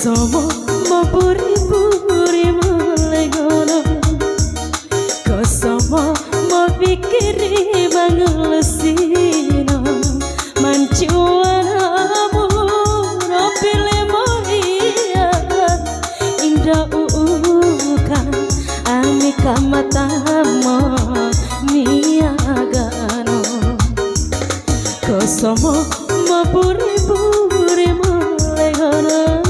Kosomo mapuri-puri malegono Kosomo mapikiri mangulesino Mancuanamu no pile moria Indah ukan amika matamo niagano Kosomo mapuri-puri malegono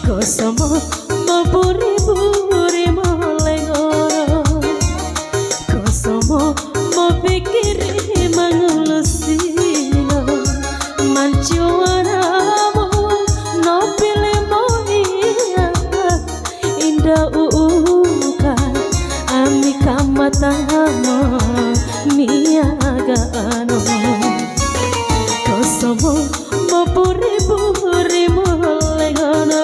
Kosomo mapuri-puri malegono Kosomo mapikiri mangulusino Mancuanamu no pile moria Indah ukan amika matamo niagano Kosomo mapuri-puri malegono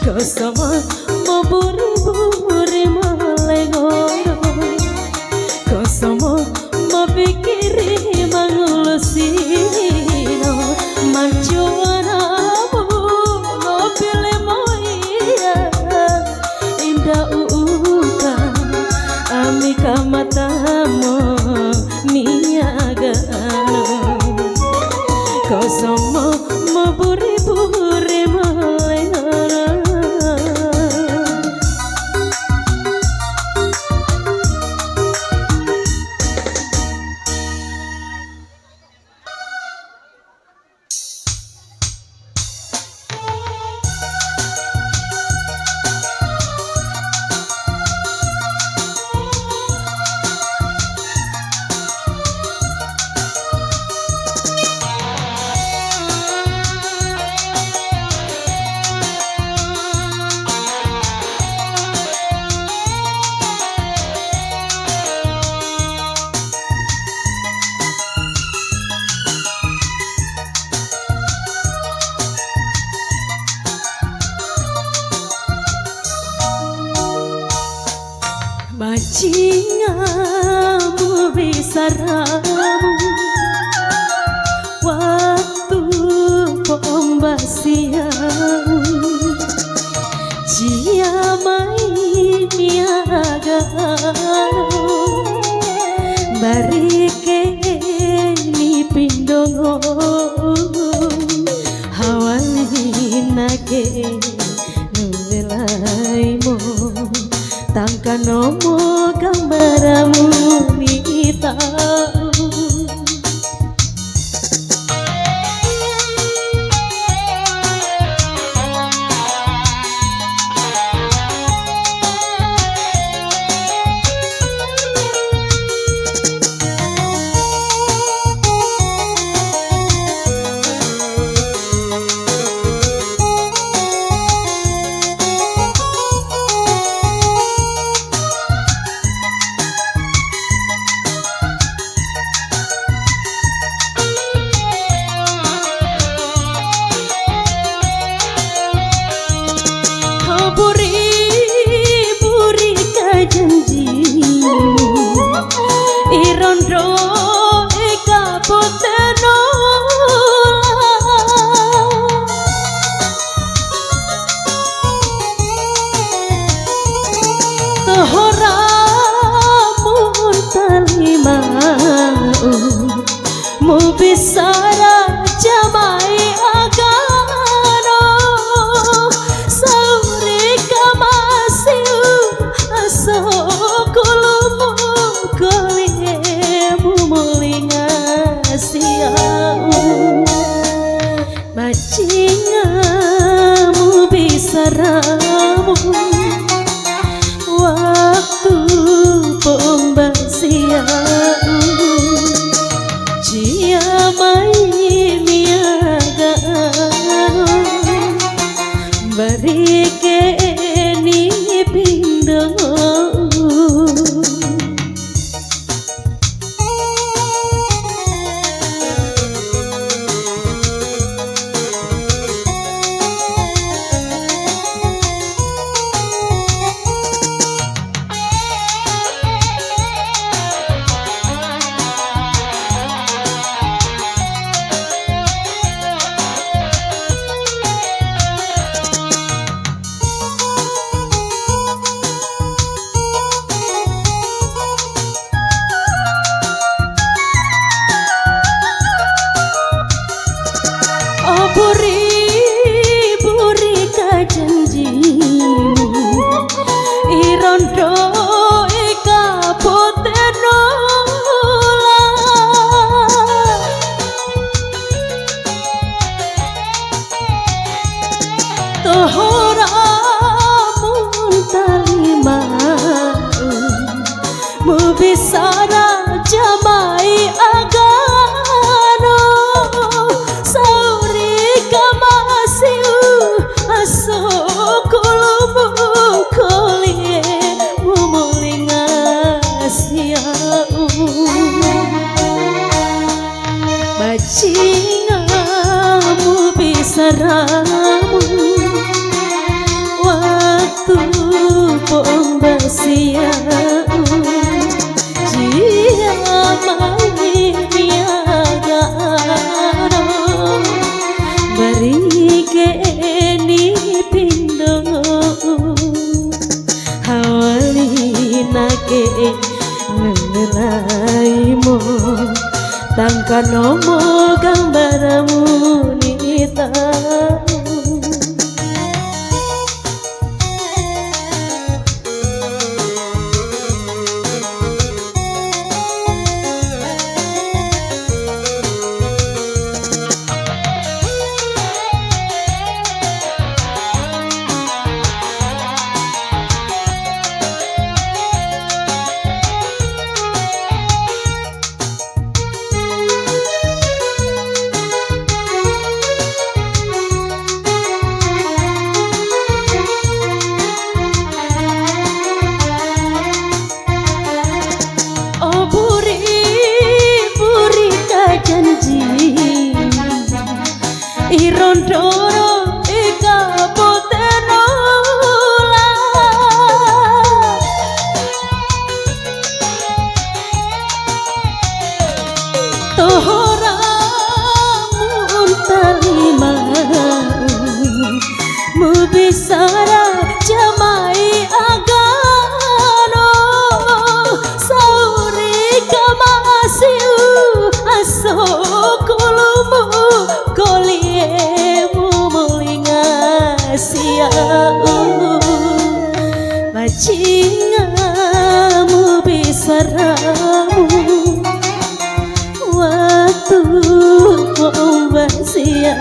Kosomo mapuri-puri malegono Kosomo mapikiri mangulusino Mancuanamu no pile moria Indah ukan amika matamo niagano Kosomo mapuri-puri malegono Cingamu bisa ramu waktu pombasiamu Jia mai miagano barike ni pindongo hawali nage nubelaimo tangkanomo gambaramu ni tahu buri janji irondo eka poteno tohora mun talima mu bisara jamai agano sauri kamasiu aso kulumu kolemu mulinga siau macingamu bisaramu waktu pombasiau Jia mai miagano barike ni pindongo buri janjimu irondo eka poteno tohora mun talima mu bisara jamai agano sauri kamasiu aso kulumu kolie mumulinga siau bacingamu bisaramu waktu pombasiau Jia mai miagano barike ni pindongo hawali nake nelaimo tangkanomo gambaramu ni tahu bisara jamai agano sauri kamasiu aso kulumu koliemu mulingasiau bajingamu bisaramu waktu kau bersia